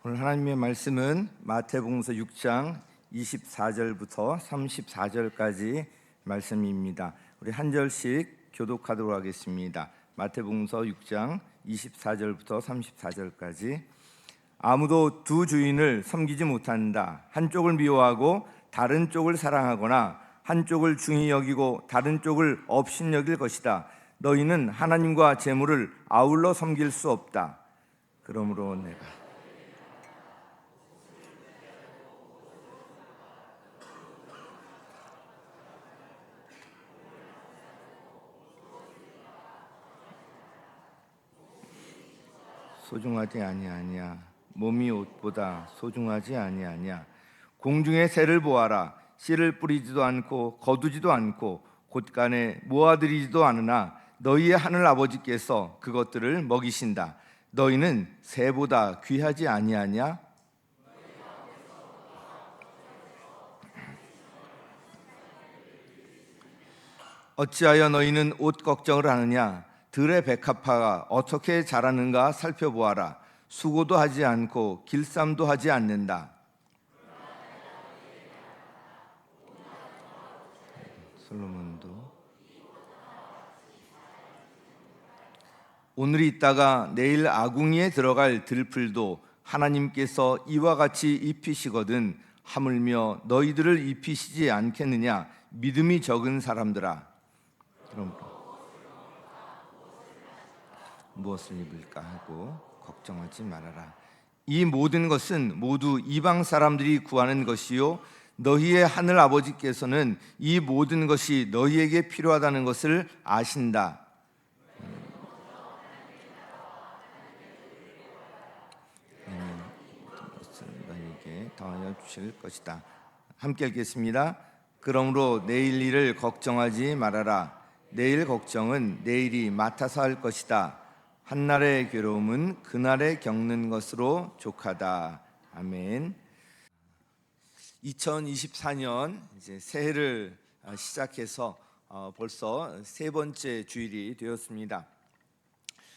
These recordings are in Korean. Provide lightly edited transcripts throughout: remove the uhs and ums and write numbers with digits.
오늘 하나님의 말씀은 마태복음서 6장 24절부터 34절까지 말씀입니다. 우리 한 절씩 교독하도록 하겠습니다. 마태복음서 6장 24절부터 34절까지. 아무도 두 주인을 섬기지 못한다. 한쪽을 미워하고 다른 쪽을 사랑하거나 한쪽을 중히 여기고 다른 쪽을 업신 여길 것이다. 너희는 하나님과 재물을 아울러 섬길 수 없다. 그러므로 내가 소중하지 아니하냐. 몸이 옷보다 소중하지 아니하냐. 공중의 새를 보아라. 씨를 뿌리지도 않고 거두지도 않고 곳간에 모아들이지도 않으나 너희의 하늘 아버지께서 그것들을 먹이신다. 너희는 새보다 귀하지 아니하냐. 어찌하여 너희는 옷 걱정을 하느냐. 들의 백합화가 어떻게 자라는가 살펴보아라. 수고도 하지 않고 길쌈도 하지 않는다. 솔로몬도 오늘 있다가 내일 아궁이에 들어갈 들풀도 하나님께서 이와 같이 입히시거든 하물며 너희들을 입히시지 않겠느냐. 믿음이 적은 사람들아. 그럼 무엇을 입을까 하고 걱정하지 말아라. 이 모든 것은 모두 이방 사람들이 구하는 것이요 너희의 하늘 아버지께서는 이 모든 것이 너희에게 필요하다는 것을 아신다. 너희에게 더하여 주실 것이다. 함께 읽겠습니다. 그러므로 내일 일을 걱정하지 말아라. 내일 걱정은 내일이 맡아서 할 것이다. 한날의 괴로움은 그날에 겪는 것으로 족하다. 아멘. 2024년 이제 새해를 시작해서 벌써 세 번째 주일이 되었습니다.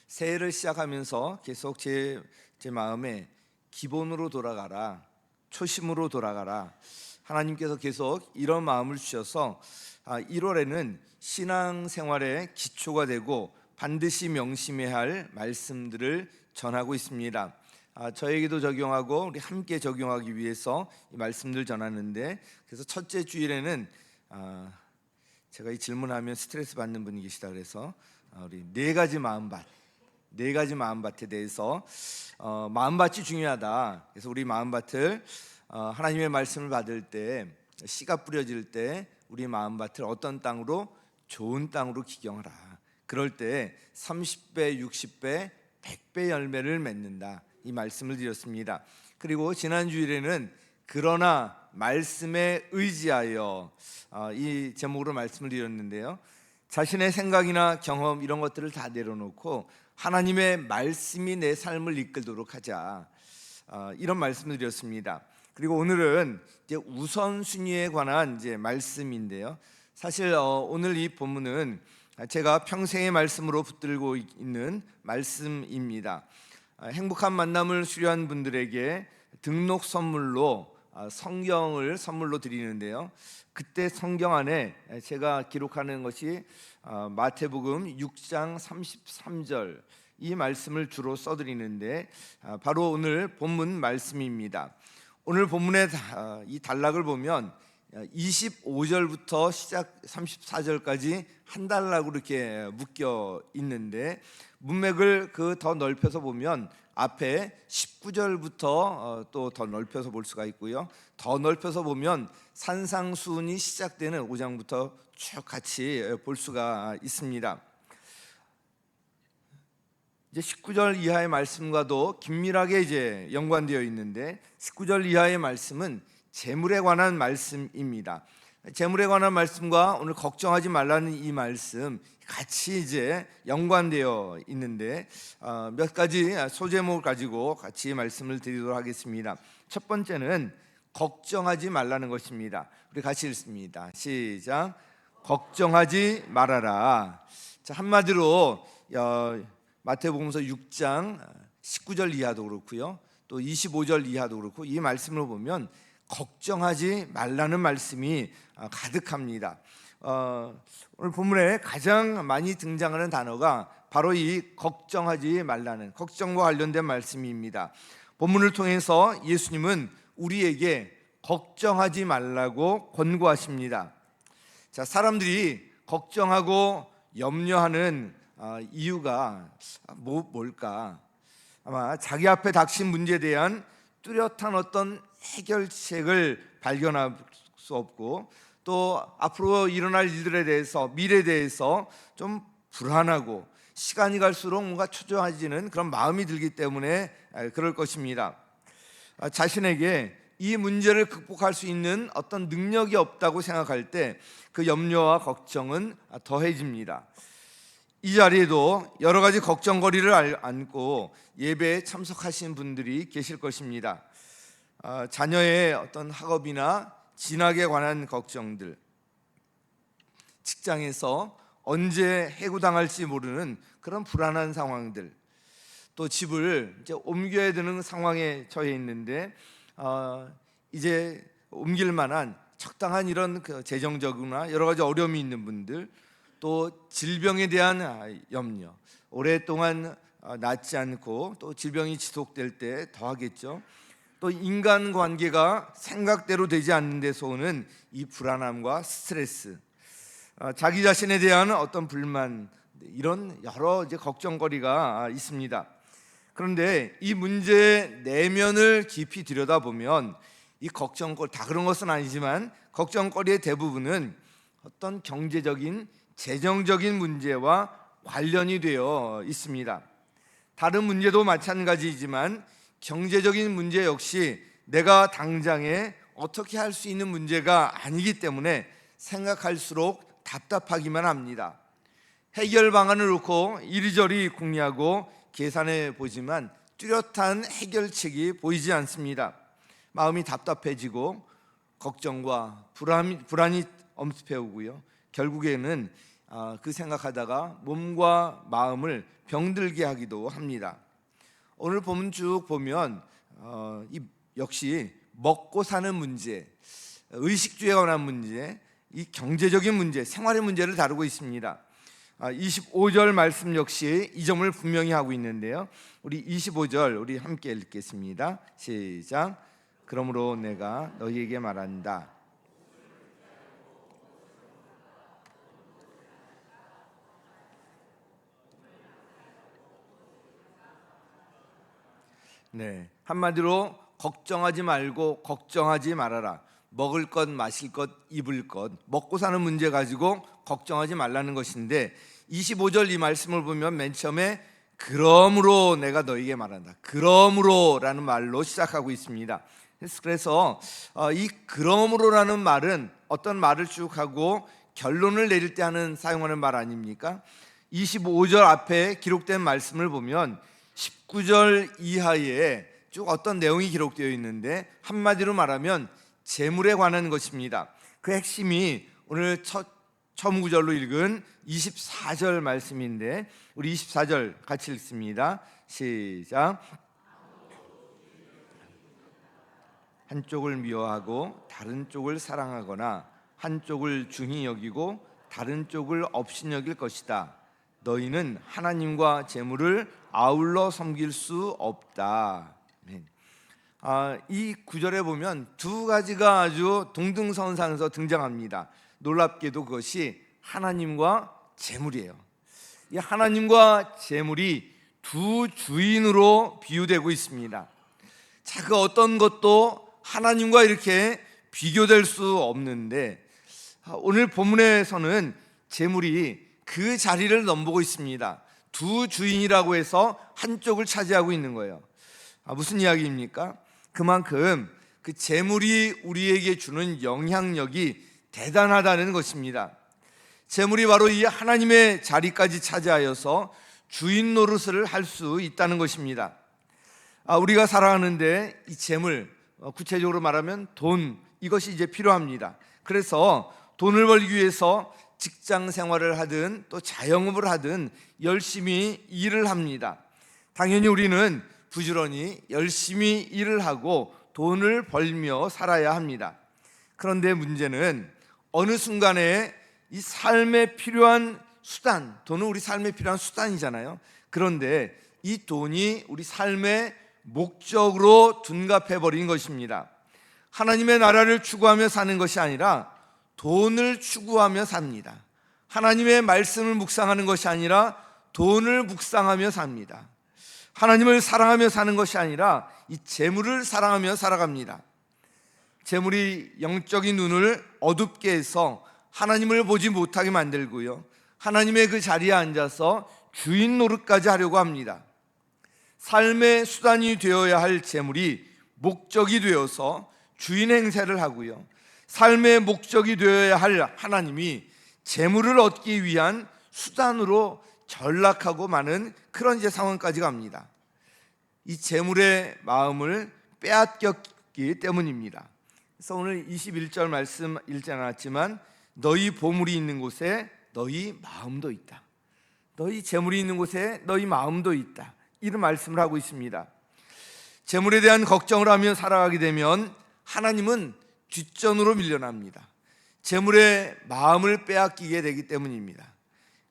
새해를 시작하면서 계속 제 마음에 기본으로 돌아가라, 초심으로 돌아가라. 하나님께서 계속 이런 마음을 주셔서 1월에는 신앙생활의 기초가 되고 반드시 명심해야 할 말씀들을 전하고 있습니다. 저에게도 적용하고 우리 함께 적용하기 위해서 이 말씀들 전하는데, 그래서 첫째 주일에는 제가 이 질문하면 스트레스 받는 분이 계시다 그래서 우리 네 가지 마음밭에 대해서 마음밭이 중요하다. 그래서 우리 마음밭을 하나님의 말씀을 받을 때, 씨가 뿌려질 때 우리 마음밭을 어떤 땅으로? 좋은 땅으로 기경하라. 그럴 때 30배, 60배, 100배 열매를 맺는다. 이 말씀을 드렸습니다. 그리고 지난 주일에는 그러나 말씀에 의지하여 이 제목으로 말씀을 드렸는데요. 자신의 생각이나 경험 이런 것들을 다 내려놓고 하나님의 말씀이 내 삶을 이끌도록 하자. 이런 말씀을 드렸습니다. 그리고 오늘은 이제 우선순위에 관한 이제 말씀인데요. 사실 오늘 이 본문은 제가 평생의 말씀으로 붙들고 있는 말씀입니다. 행복한 만남을 수료한 분들에게 등록 선물로 성경을 선물로 드리는데요. 그때 성경 안에 제가 기록하는 것이 마태복음 6장 33절 이 말씀을 주로 써드리는데 바로 오늘 본문 말씀입니다. 오늘 본문의 이 단락을 보면 25절부터 시작 34절까지 한 단락으로 이렇게 묶여 있는데, 문맥을 더 넓혀서 보면 앞에 19절부터 또 더 넓혀서 볼 수가 있고요. 더 넓혀서 보면 산상수훈이 시작되는 5장부터 쭉 같이 볼 수가 있습니다. 이제 19절 이하의 말씀과도 긴밀하게 이제 연관되어 있는데, 19절 이하의 말씀은 재물에 관한 말씀입니다. 재물에 관한 말씀과 오늘 걱정하지 말라는 이 말씀 같이 이제 연관되어 있는데 몇 가지 소제목을 가지고 같이 말씀을 드리도록 하겠습니다. 첫 번째는 걱정하지 말라는 것입니다. 우리 같이 읽습니다. 시작. 걱정하지 말아라. 자, 한마디로 마태복음서 6장 19절 이하도 그렇고요. 또 25절 이하도 그렇고 이 말씀을 보면 걱정하지 말라는 말씀이 가득합니다. 오늘 본문에 가장 많이 등장하는 단어가 바로 이 걱정하지 말라는, 걱정과 관련된 말씀입니다. 본문을 통해서 예수님은 우리에게 걱정하지 말라고 권고하십니다. 자, 사람들이 걱정하고 염려하는 이유가 뭘까? 아마 자기 앞에 닥친 문제에 대한 뚜렷한 어떤 해결책을 발견할 수 없고, 또 앞으로 일어날 일들에 대해서, 미래에 대해서 좀 불안하고 시간이 갈수록 뭔가 초조해지는 그런 마음이 들기 때문에 그럴 것입니다. 자신에게 이 문제를 극복할 수 있는 어떤 능력이 없다고 생각할 때 그 염려와 걱정은 더해집니다. 이 자리에도 여러 가지 걱정거리를 안고 예배에 참석하신 분들이 계실 것입니다. 자녀의 어떤 학업이나 진학에 관한 걱정들, 직장에서 언제 해고당할지 모르는 그런 불안한 상황들, 또 집을 이제 옮겨야 되는 상황에 처해 있는데 이제 옮길 만한 적당한 이런 재정적이나 여러 가지 어려움이 있는 분들, 또 질병에 대한 염려, 오랫동안 낫지 않고 또 질병이 지속될 때 더하겠죠. 또 인간관계가 생각대로 되지 않는 데서 오는 이 불안함과 스트레스, 자기 자신에 대한 어떤 불만, 이런 여러 이제 걱정거리가 있습니다. 그런데 이 문제의 내면을 깊이 들여다보면 이 걱정거리, 다 그런 것은 아니지만 걱정거리의 대부분은 어떤 경제적인, 재정적인 문제와 관련이 되어 있습니다. 다른 문제도 마찬가지이지만 경제적인 문제 역시 내가 당장에 어떻게 할 수 있는 문제가 아니기 때문에 생각할수록 답답하기만 합니다. 해결 방안을 놓고 이리저리 궁리하고 계산해 보지만 뚜렷한 해결책이 보이지 않습니다. 마음이 답답해지고 걱정과 불안이 엄습해 오고요. 결국에는 그 생각하다가 몸과 마음을 병들게 하기도 합니다. 오늘 본문 쭉 보면 역시 먹고 사는 문제, 의식주에 관한 문제, 이 경제적인 문제, 생활의 문제를 다루고 있습니다. 25절 말씀 역시 이 점을 분명히 하고 있는데요. 우리 25절 우리 함께 읽겠습니다. 시작. 그러므로 내가 너희에게 말한다. 네, 한마디로 걱정하지 말고 걱정하지 말아라. 먹을 것, 마실 것, 입을 것, 먹고 사는 문제 가지고 걱정하지 말라는 것인데 25절 이 말씀을 보면 맨 처음에 그러므로 내가 너에게 말한다. 그러므로라는 말로 시작하고 있습니다. 그래서 이 그러므로라는 말은 어떤 말을 쭉 하고 결론을 내릴 때 사용하는 말 아닙니까? 25절 앞에 기록된 말씀을 보면 19절 이하에 쭉 어떤 내용이 기록되어 있는데 한마디로 말하면 재물에 관한 것입니다. 그 핵심이 오늘 처음 구절로 읽은 24절 말씀인데 우리 24절 같이 읽습니다. 시작. 한쪽을 미워하고 다른 쪽을 사랑하거나 한쪽을 중히 여기고 다른 쪽을 업신여길 것이다. 너희는 하나님과 재물을 아울러 섬길 수 없다. 이 구절에 보면 두 가지가 아주 동등선상에서 등장합니다. 놀랍게도 그것이 하나님과 재물이에요. 이 하나님과 재물이 두 주인으로 비유되고 있습니다. 자, 그 어떤 것도 하나님과 이렇게 비교될 수 없는데 오늘 본문에서는 재물이 그 자리를 넘보고 있습니다. 두 주인이라고 해서 한쪽을 차지하고 있는 거예요. 무슨 이야기입니까? 그만큼 그 재물이 우리에게 주는 영향력이 대단하다는 것입니다. 재물이 바로 이 하나님의 자리까지 차지하여서 주인 노릇을 할 수 있다는 것입니다. 우리가 살아가는데 이 재물, 구체적으로 말하면 돈, 이것이 이제 필요합니다. 그래서 돈을 벌기 위해서 직장 생활을 하든 또 자영업을 하든 열심히 일을 합니다. 당연히 우리는 부지런히 열심히 일을 하고 돈을 벌며 살아야 합니다. 그런데 문제는 어느 순간에 이 삶에 필요한 수단, 돈은 우리 삶에 필요한 수단이잖아요. 그런데 이 돈이 우리 삶의 목적으로 둔갑해 버린 것입니다. 하나님의 나라를 추구하며 사는 것이 아니라 돈을 추구하며 삽니다. 하나님의 말씀을 묵상하는 것이 아니라 돈을 묵상하며 삽니다. 하나님을 사랑하며 사는 것이 아니라 이 재물을 사랑하며 살아갑니다. 재물이 영적인 눈을 어둡게 해서 하나님을 보지 못하게 만들고요, 하나님의 그 자리에 앉아서 주인 노릇까지 하려고 합니다. 삶의 수단이 되어야 할 재물이 목적이 되어서 주인 행세를 하고요, 삶의 목적이 되어야 할 하나님이 재물을 얻기 위한 수단으로 전락하고 마는 그런 이제 상황까지 갑니다. 이 재물의 마음을 빼앗겼기 때문입니다. 그래서 오늘 21절 말씀 읽지 않았지만 너희 보물이 있는 곳에 너희 마음도 있다. 너희 재물이 있는 곳에 너희 마음도 있다. 이런 말씀을 하고 있습니다. 재물에 대한 걱정을 하며 살아가게 되면 하나님은 뒷전으로 밀려납니다. 재물의 마음을 빼앗기게 되기 때문입니다.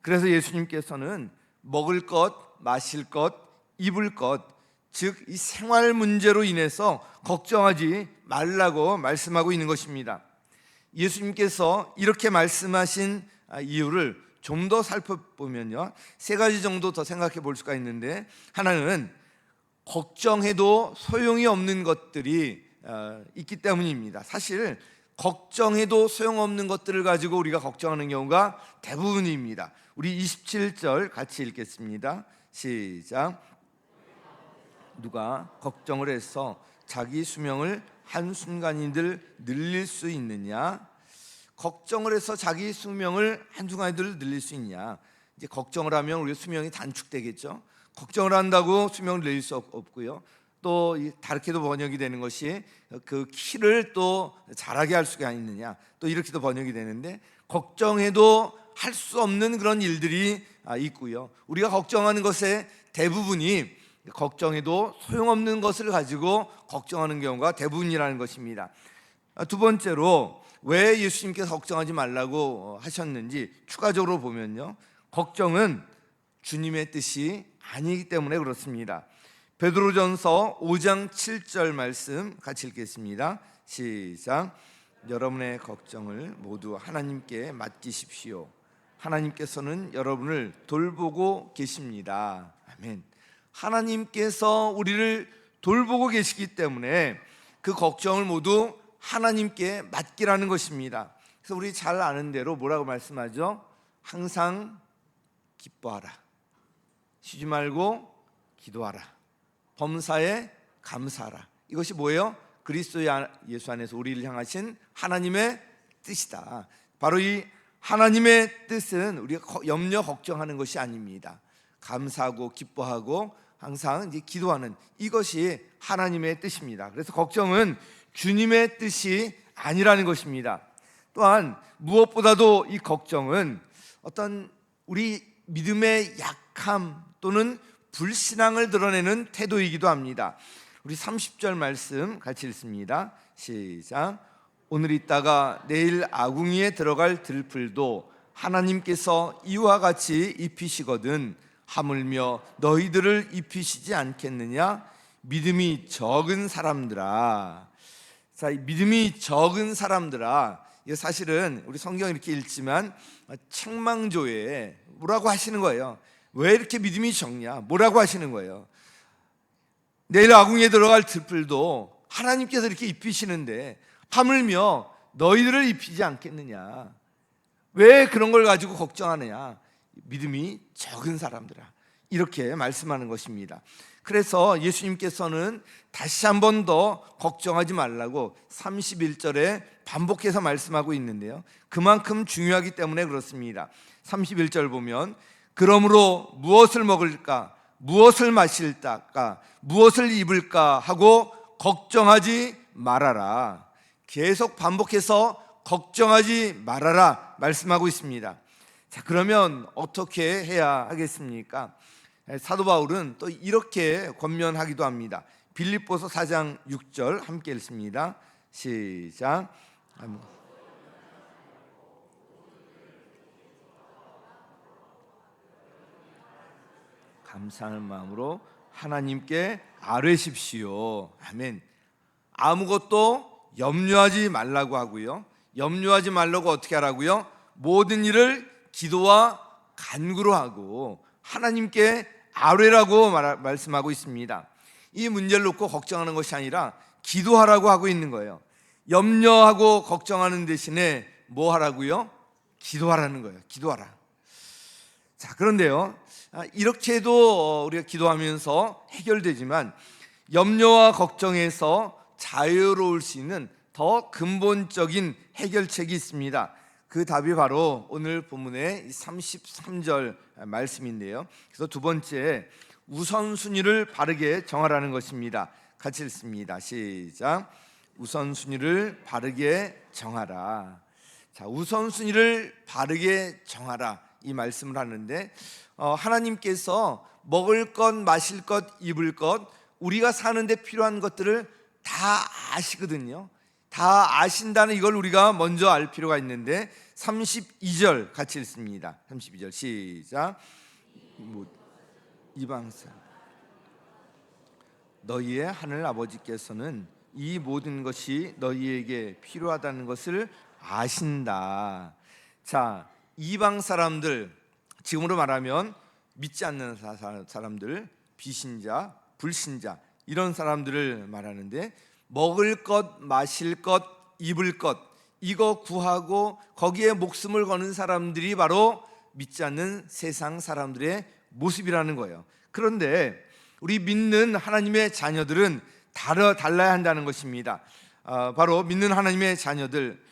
그래서 예수님께서는 먹을 것, 마실 것, 입을 것, 즉 이 생활 문제로 인해서 걱정하지 말라고 말씀하고 있는 것입니다. 예수님께서 이렇게 말씀하신 이유를 좀 더 살펴보면요, 세 가지 정도 더 생각해 볼 수가 있는데, 하나는 걱정해도 소용이 없는 것들이 있기 때문입니다. 사실 걱정해도 소용없는 것들을 가지고 우리가 걱정하는 경우가 대부분입니다. 우리 27절 같이 읽겠습니다. 시작. 누가 걱정을 해서 자기 수명을 한순간이들 늘릴 수 있느냐? 걱정을 해서 자기 수명을 한순간이들 늘릴 수 있냐? 이제 걱정을 하면 우리 수명이 단축되겠죠. 걱정을 한다고 수명을 늘릴 수 없고요, 또 다르게도 번역이 되는 것이 그 키를 또 자라게 할 수가 있느냐, 또 이렇게도 번역이 되는데, 걱정해도 할 수 없는 그런 일들이 있고요, 우리가 걱정하는 것의 대부분이 걱정해도 소용없는 것을 가지고 걱정하는 경우가 대부분이라는 것입니다. 두 번째로 왜 예수님께서 걱정하지 말라고 하셨는지 추가적으로 보면요, 걱정은 주님의 뜻이 아니기 때문에 그렇습니다. 베드로전서 5장 7절 말씀 같이 읽겠습니다. 시작. 여러분의 걱정을 모두 하나님께 맡기십시오. 하나님께서는 여러분을 돌보고 계십니다. 아멘. 하나님께서 우리를 돌보고 계시기 때문에 그 걱정을 모두 하나님께 맡기라는 것입니다. 그래서 우리 잘 아는 대로 뭐라고 말씀하죠? 항상 기뻐하라, 쉬지 말고 기도하라, 범사에 감사하라. 이것이 뭐예요? 그리스도 예수 안에서 우리를 향하신 하나님의 뜻이다. 바로 이 하나님의 뜻은 우리가 염려 걱정하는 것이 아닙니다. 감사하고 기뻐하고 항상 이제 기도하는, 이것이 하나님의 뜻입니다. 그래서 걱정은 주님의 뜻이 아니라는 것입니다. 또한 무엇보다도 이 걱정은 어떤 우리 믿음의 약함 또는 불신앙을 드러내는 태도이기도 합니다. 우리 30절 말씀 같이 읽습니다. 시작. 오늘 있다가 내일 아궁이에 들어갈 들풀도 하나님께서 이와 같이 입히시거든 하물며 너희들을 입히시지 않겠느냐? 믿음이 적은 사람들아. 자, 이 믿음이 적은 사람들아, 이거 사실은 우리 성경 이렇게 읽지만 책망조에 뭐라고 하시는 거예요? 왜 이렇게 믿음이 적냐? 뭐라고 하시는 거예요? 내일 아궁이에 들어갈 들풀도 하나님께서 이렇게 입히시는데 하물며 너희들을 입히지 않겠느냐? 왜 그런 걸 가지고 걱정하느냐? 믿음이 적은 사람들아, 이렇게 말씀하는 것입니다. 그래서 예수님께서는 다시 한 번 더 걱정하지 말라고 31절에 반복해서 말씀하고 있는데요, 그만큼 중요하기 때문에 그렇습니다. 31절 보면 그러므로 무엇을 먹을까, 무엇을 마실까, 무엇을 입을까 하고 걱정하지 말아라. 계속 반복해서 걱정하지 말아라 말씀하고 있습니다. 자, 그러면 어떻게 해야 하겠습니까? 사도 바울은 또 이렇게 권면하기도 합니다. 빌립보서 4장 6절 함께 읽습니다. 시작. 감사하는 마음으로 하나님께 아뢰십시오. 아멘. 아무것도 염려하지 말라고 하고요. 염려하지 말라고 어떻게 하라고요? 모든 일을 기도와 간구로 하고 하나님께 아뢰라고 말씀하고 있습니다. 이 문제를 놓고 걱정하는 것이 아니라 기도하라고 하고 있는 거예요. 염려하고 걱정하는 대신에 뭐 하라고요? 기도하라는 거예요. 기도하라. 자, 그런데요, 이렇게 해도 우리가 기도하면서 해결되지만 염려와 걱정에서 자유로울 수 있는 더 근본적인 해결책이 있습니다. 그 답이 바로 오늘 본문의 33절 말씀인데요. 그래서 두 번째, 우선순위를 바르게 정하라는 것입니다. 같이 읽습니다. 시작. 우선순위를 바르게 정하라. 자, 우선순위를 바르게 정하라, 이 말씀을 하는데 하나님께서 먹을 것, 마실 것, 입을 것, 우리가 사는데 필요한 것들을 다 아시거든요. 다 아신다는 이걸 우리가 먼저 알 필요가 있는데 32절 같이 읽습니다. 32절 시작. 이방사 너희의 하늘 아버지께서는 이 모든 것이 너희에게 필요하다는 것을 아신다. 자, 이방 사람들, 지금으로 말하면 믿지 않는 사람들, 비신자, 불신자, 이런 사람들을 말하는데 먹을 것, 마실 것, 입을 것, 이거 구하고 거기에 목숨을 거는 사람들이 바로 믿지 않는 세상 사람들의 모습이라는 거예요. 그런데 우리 믿는 하나님의 자녀들은 달라야 한다는 것입니다. 바로 믿는 하나님의 자녀들,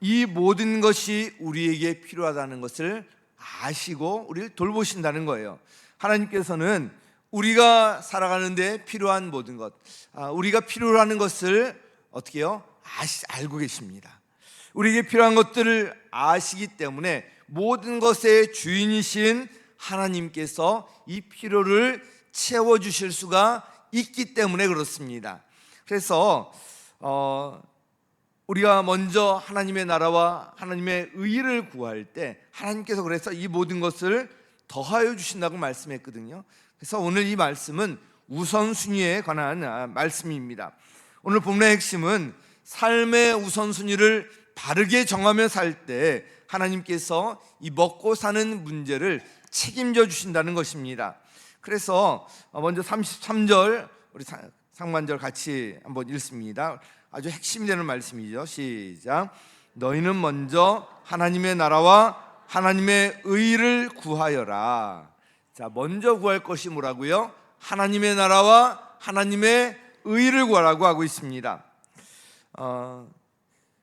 이 모든 것이 우리에게 필요하다는 것을 아시고 우리를 돌보신다는 거예요. 하나님께서는 우리가 살아가는데 필요한 모든 것, 우리가 필요로 하는 것을 어떻게 해요? 알고 계십니다. 우리에게 필요한 것들을 아시기 때문에 모든 것의 주인이신 하나님께서 이 필요를 채워주실 수가 있기 때문에 그렇습니다. 그래서 우리가 먼저 하나님의 나라와 하나님의 의를 구할 때 하나님께서 그래서 이 모든 것을 더하여 주신다고 말씀했거든요. 그래서 오늘 이 말씀은 우선순위에 관한 말씀입니다. 오늘 본문의 핵심은 삶의 우선순위를 바르게 정하며 살 때 하나님께서 이 먹고 사는 문제를 책임져 주신다는 것입니다. 그래서 먼저 33절 우리 상반절 같이 한번 읽습니다. 아주 핵심이 되는 말씀이죠. 시작. 너희는 먼저 하나님의 나라와 하나님의 의를 구하여라. 자, 먼저 구할 것이 뭐라고요? 하나님의 나라와 하나님의 의를 구하라고 하고 있습니다.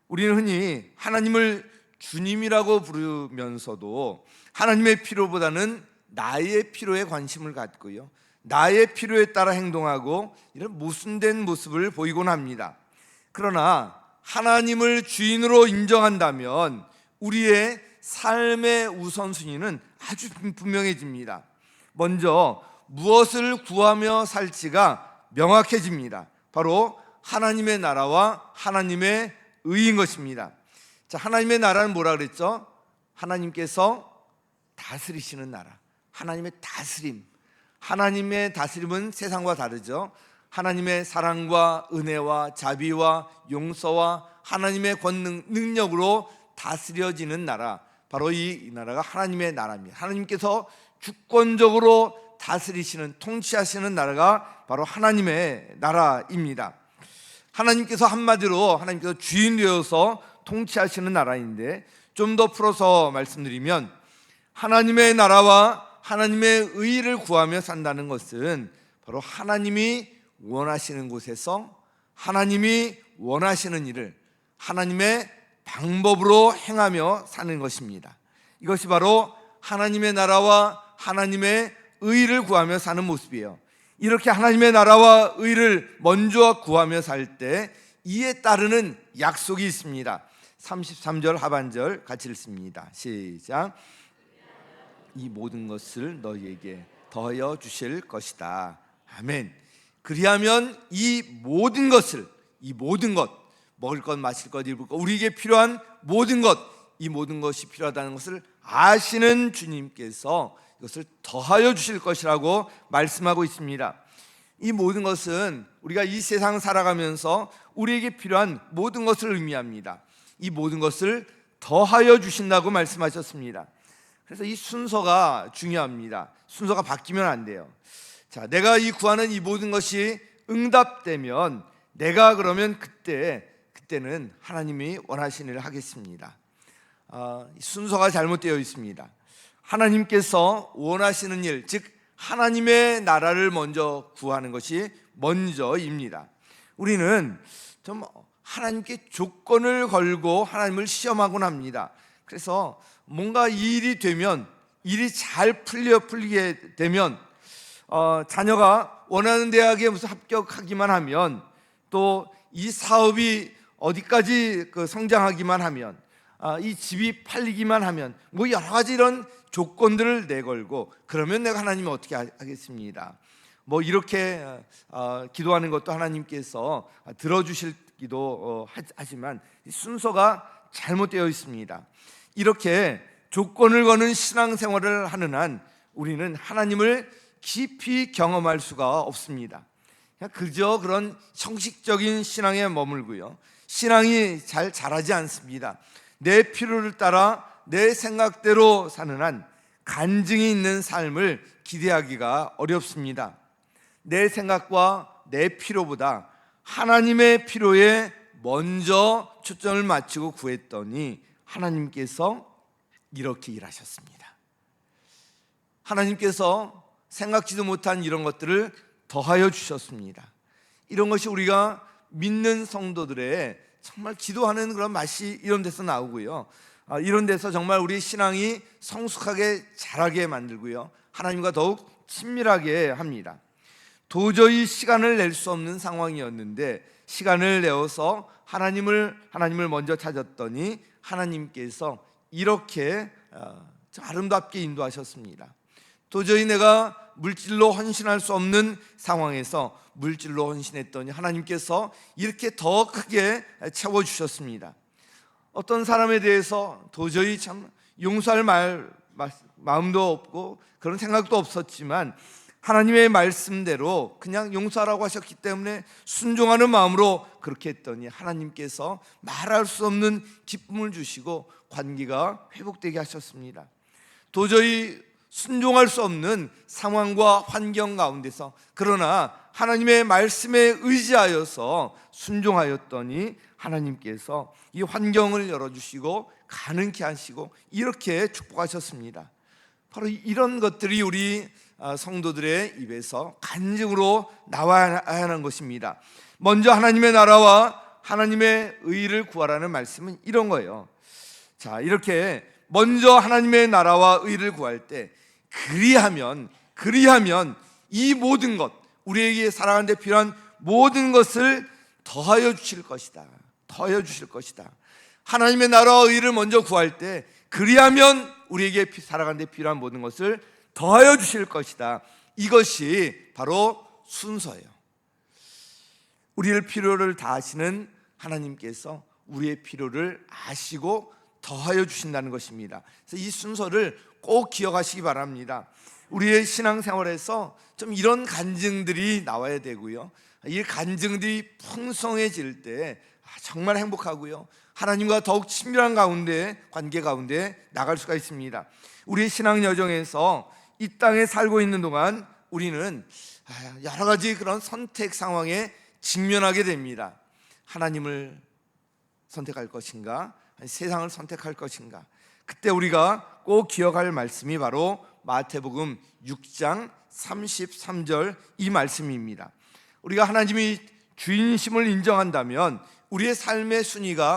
우리는 흔히 하나님을 주님이라고 부르면서도 하나님의 필요보다는 나의 필요에 관심을 갖고요, 나의 필요에 따라 행동하고 이런 모순된 모습을 보이곤 합니다. 그러나 하나님을 주인으로 인정한다면 우리의 삶의 우선순위는 아주 분명해집니다. 먼저 무엇을 구하며 살지가 명확해집니다. 바로 하나님의 나라와 하나님의 의인 것입니다. 자, 하나님의 나라는 뭐라 그랬죠? 하나님께서 다스리시는 나라, 하나님의 다스림. 하나님의 다스림은 세상과 다르죠. 하나님의 사랑과 은혜와 자비와 용서와 하나님의 권능, 능력으로 다스려지는 나라, 바로 이 나라가 하나님의 나라입니다. 하나님께서 주권적으로 다스리시는, 통치하시는 나라가 바로 하나님의 나라입니다. 하나님께서 한마디로 하나님께서 주인 되어서 통치하시는 나라인데, 좀 더 풀어서 말씀드리면 하나님의 나라와 하나님의 의를 구하며 산다는 것은 바로 하나님이 원하시는 곳에서 하나님이 원하시는 일을 하나님의 방법으로 행하며 사는 것입니다. 이것이 바로 하나님의 나라와 하나님의 의를 구하며 사는 모습이에요. 이렇게 하나님의 나라와 의를 먼저 구하며 살 때 이에 따르는 약속이 있습니다. 33절 하반절 같이 읽습니다. 시작. 이 모든 것을 너희에게 더하여 주실 것이다. 아멘. 그리하면 이 모든 것, 먹을 것, 마실 것, 입을 것, 우리에게 필요한 모든 것, 이 모든 것이 필요하다는 것을 아시는 주님께서 이것을 더하여 주실 것이라고 말씀하고 있습니다. 이 모든 것은 우리가 이 세상 살아가면서 우리에게 필요한 모든 것을 의미합니다. 이 모든 것을 더하여 주신다고 말씀하셨습니다. 그래서 이 순서가 중요합니다. 순서가 바뀌면 안 돼요. 자, 내가 이 구하는 이 모든 것이 응답되면 내가 그러면 그때는 하나님이 원하시는 일을 하겠습니다. 순서가 잘못되어 있습니다. 하나님께서 원하시는 일, 즉 하나님의 나라를 먼저 구하는 것이 먼저입니다. 우리는 좀 하나님께 조건을 걸고 하나님을 시험하곤 합니다. 그래서 뭔가 이 일이 되면, 일이 잘 풀리게 되면, 자녀가 원하는 대학에 무슨 합격하기만 하면, 또 이 사업이 어디까지 성장하기만 하면, 이 집이 팔리기만 하면, 뭐 여러 가지 이런 조건들을 내걸고, 그러면 내가 하나님이 어떻게 하겠습니다. 뭐 이렇게 기도하는 것도 하나님께서 들어주실기도 하지만 순서가 잘못되어 있습니다. 이렇게 조건을 거는 신앙생활을 하는 한 우리는 하나님을 깊이 경험할 수가 없습니다. 그저 그런 형식적인 신앙에 머물고요, 신앙이 잘 자라지 않습니다. 내 필요를 따라 내 생각대로 사는 한 간증이 있는 삶을 기대하기가 어렵습니다. 내 생각과 내 필요보다 하나님의 필요에 먼저 초점을 맞추고 구했더니 하나님께서 이렇게 일하셨습니다. 하나님께서 생각지도 못한 이런 것들을 더하여 주셨습니다. 이런 것이 우리가 믿는 성도들의 정말 기도하는 그런 맛이 이런 데서 나오고요, 이런 데서 정말 우리 신앙이 성숙하게 자라게 만들고요, 하나님과 더욱 친밀하게 합니다. 도저히 시간을 낼 수 없는 상황이었는데 시간을 내어서 하나님을 먼저 찾았더니 하나님께서 이렇게 아름답게 인도하셨습니다. 도저히 내가 물질로 헌신할 수 없는 상황에서 물질로 헌신했더니 하나님께서 이렇게 더 크게 채워주셨습니다. 어떤 사람에 대해서 도저히 참 용서할 마음도 없고 그런 생각도 없었지만 하나님의 말씀대로 그냥 용서하라고 하셨기 때문에 순종하는 마음으로 그렇게 했더니 하나님께서 말할 수 없는 기쁨을 주시고 관계가 회복되게 하셨습니다. 도저히 순종할 수 없는 상황과 환경 가운데서 그러나 하나님의 말씀에 의지하여서 순종하였더니 하나님께서 이 환경을 열어주시고 가능케 하시고 이렇게 축복하셨습니다. 바로 이런 것들이 우리 성도들의 입에서 간증으로 나와야 하는 것입니다. 먼저 하나님의 나라와 하나님의 의를 구하라는 말씀은 이런 거예요. 자, 이렇게 먼저 하나님의 나라와 의를 구할 때 그리하면 이 모든 것, 우리에게 살아가는 데 필요한 모든 것을 더하여 주실 것이다. 더하여 주실 것이다. 하나님의 나라와 의를 먼저 구할 때 그리하면 우리에게 살아가는 데 필요한 모든 것을 더하여 주실 것이다. 이것이 바로 순서예요. 우리의 필요를 다 아시는 하나님께서 우리의 필요를 아시고 더하여 주신다는 것입니다. 그래서 이 순서를 꼭 기억하시기 바랍니다. 우리의 신앙생활에서 좀 이런 간증들이 나와야 되고요, 이 간증들이 풍성해질 때 정말 행복하고요, 하나님과 더욱 친밀한 관계 가운데 나갈 수가 있습니다. 우리의 신앙 여정에서 이 땅에 살고 있는 동안 우리는 여러 가지 그런 선택 상황에 직면하게 됩니다. 하나님을 선택할 것인가, 세상을 선택할 것인가. 그때 우리가 꼭 기억할 말씀이 바로 마태복음 6장 33절 이 말씀입니다. 우리가 하나님이 주인심을 인정한다면 우리의 삶의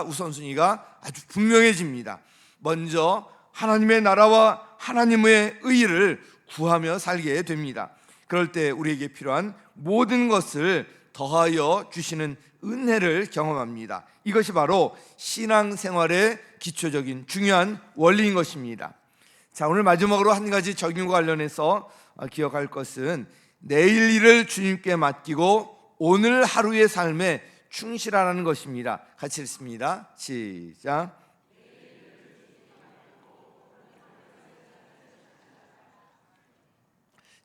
우선순위가 아주 분명해집니다. 먼저 하나님의 나라와 하나님의 의를 구하며 살게 됩니다. 그럴 때 우리에게 필요한 모든 것을 더하여 주시는 은혜를 경험합니다. 이것이 바로 신앙생활의 기초적인 중요한 원리인 것입니다. 자, 오늘 마지막으로 한 가지 적용과 관련해서 기억할 것은 내일 일을 주님께 맡기고 오늘 하루의 삶에 충실하라는 것입니다. 같이 읽습니다. 시작.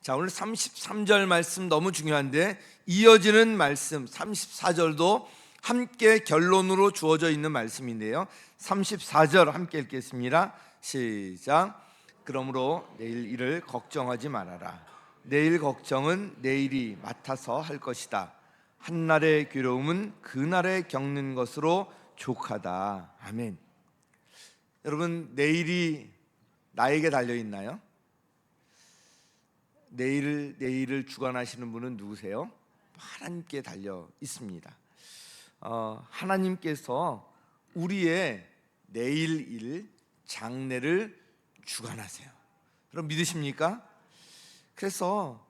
자, 오늘 33절 말씀 너무 중요한데 이어지는 말씀 34절도 함께 결론으로 주어져 있는 말씀인데요. 34절 함께 읽겠습니다. 시작. 그러므로 내일 일을 걱정하지 말아라. 내일 걱정은 내일이 맡아서 할 것이다. 한날의 괴로움은 그날에 겪는 것으로 족하다. 아멘. 여러분, 내일이 나에게 달려 있나요? 내일을 주관하시는 분은 누구세요? 하나님께 달려 있습니다. 하나님께서 우리의 내일 일, 장래를 주관하세요. 여러분 믿으십니까? 그래서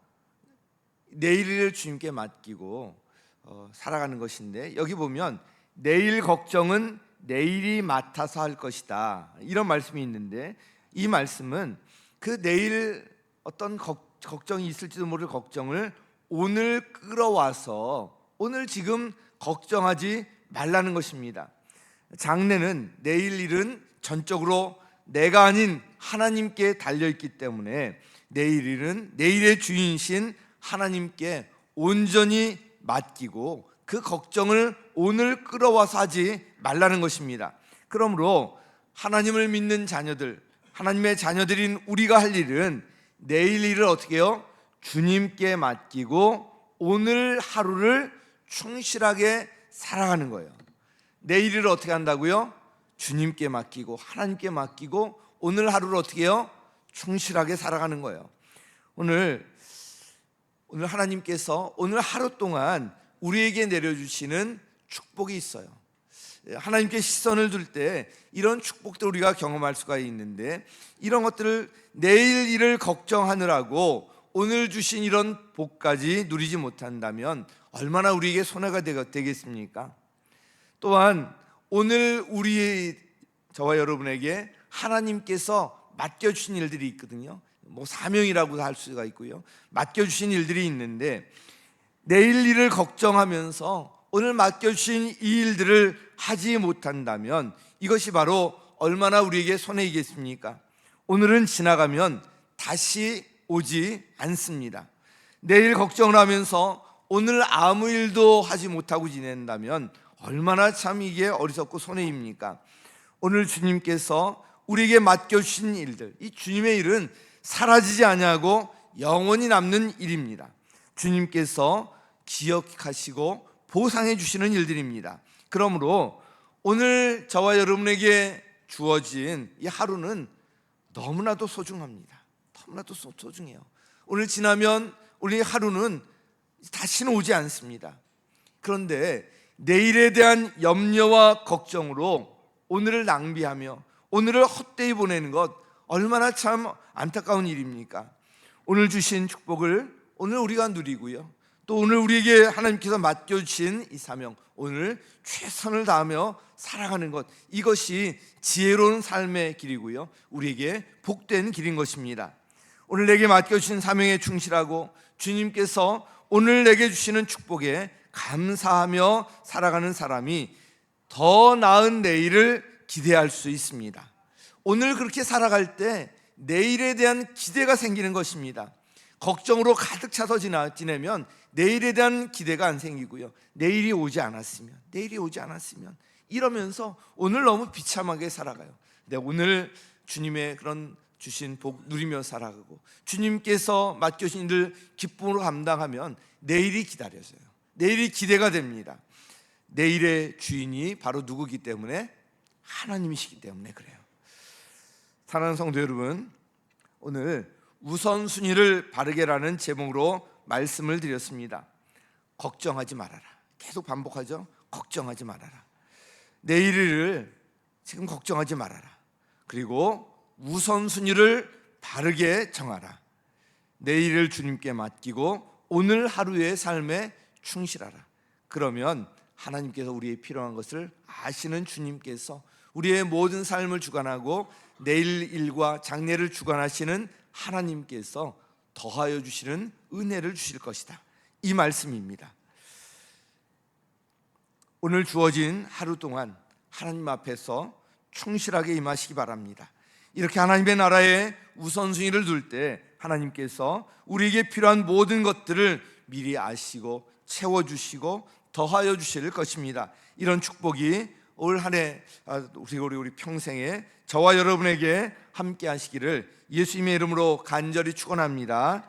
내일 일을 주님께 맡기고 살아가는 것인데, 여기 보면 내일 걱정은 내일이 맡아서 할 것이다, 이런 말씀이 있는데, 이 말씀은 그 내일 어떤 걱정이 있을지도 모를 걱정을 오늘 끌어와서 오늘 지금 걱정하지 말라는 것입니다. 장래는, 내일 일은 전적으로 내가 아닌 하나님께 달려있기 때문에 내일 일은 내일의 주인이신 하나님께 온전히 맡기고 그 걱정을 오늘 끌어와서 하지 말라는 것입니다. 그러므로 하나님을 믿는 자녀들, 하나님의 자녀들인 우리가 할 일은 내일 일을 어떻게 해요? 주님께 맡기고 오늘 하루를 충실하게 살아가는 거예요. 내일 일을 어떻게 한다고요? 주님께 맡기고 하나님께 맡기고 오늘 하루를 어떻게 해요? 충실하게 살아가는 거예요. 오늘 하나님께서 오늘 하루 동안 우리에게 내려주시는 축복이 있어요. 하나님께 시선을 둘 때 이런 축복들 우리가 경험할 수가 있는데, 이런 것들을 내일 일을 걱정하느라고 오늘 주신 이런 복까지 누리지 못한다면 얼마나 우리에게 손해가 되겠습니까? 또한 오늘 저와 여러분에게 하나님께서 맡겨주신 일들이 있거든요. 사명이라고 할 수가 있고요, 맡겨주신 일들이 있는데, 내일 일을 걱정하면서 오늘 맡겨주신 이 일들을 하지 못한다면 이것이 바로 얼마나 우리에게 손해이겠습니까? 오늘은 지나가면 다시 오지 않습니다. 내일 걱정을 하면서 오늘 아무 일도 하지 못하고 지낸다면 얼마나 참 이게 어리석고 손해입니까? 오늘 주님께서 우리에게 맡겨주신 일들, 이 주님의 일은 사라지지 아니하고 영원히 남는 일입니다. 주님께서 기억하시고 보상해 주시는 일들입니다. 그러므로 오늘 저와 여러분에게 주어진 이 하루는 너무나도 소중합니다. 너무나도 소중해요. 오늘 지나면 우리 하루는 다시는 오지 않습니다. 그런데 내일에 대한 염려와 걱정으로 오늘을 낭비하며 오늘을 헛되이 보내는 것, 얼마나 참 안타까운 일입니까? 오늘 주신 축복을 오늘 우리가 누리고요, 또 오늘 우리에게 하나님께서 맡겨주신 이 사명, 오늘 최선을 다하며 살아가는 것, 이것이 지혜로운 삶의 길이고요, 우리에게 복된 길인 것입니다. 오늘 내게 맡겨주신 사명에 충실하고 주님께서 오늘 내게 주시는 축복에 감사하며 살아가는 사람이 더 나은 내일을 기대할 수 있습니다. 오늘 그렇게 살아갈 때 내일에 대한 기대가 생기는 것입니다. 걱정으로 가득 차서 지내면 내일에 대한 기대가 안 생기고요, 내일이 오지 않았으면 이러면서 오늘 너무 비참하게 살아가요. 근데 오늘 주님의 그런 주신 복 누리며 살아가고 주님께서 맡겨주신 일을 기쁨으로 감당하면 내일이 기다려져요. 내일이 기대가 됩니다. 내일의 주인이 바로 누구기 때문에? 하나님이시기 때문에 그래요. 사랑하는 성도 여러분, 오늘 우선순위를 바르게라는 제목으로 말씀을 드렸습니다. 걱정하지 말아라. 계속 반복하죠. 걱정하지 말아라. 내일을 지금 걱정하지 말아라. 그리고 우선순위를 바르게 정하라. 내일을 주님께 맡기고 오늘 하루의 삶에 충실하라. 그러면 하나님께서 우리의 필요한 것을 아시는 주님께서 우리의 모든 삶을 주관하고 내일 일과 장래를 주관하시는 하나님께서 더하여 주시는 은혜를 주실 것이다, 이 말씀입니다. 오늘 주어진 하루 동안 하나님 앞에서 충실하게 임하시기 바랍니다. 이렇게 하나님의 나라에 우선순위를 둘 때 하나님께서 우리에게 필요한 모든 것들을 미리 아시고 채워주시고 더하여 주실 것입니다. 이런 축복이 올 한 해 우리 평생에 저와 여러분에게 함께 하시기를 예수님의 이름으로 간절히 축원합니다.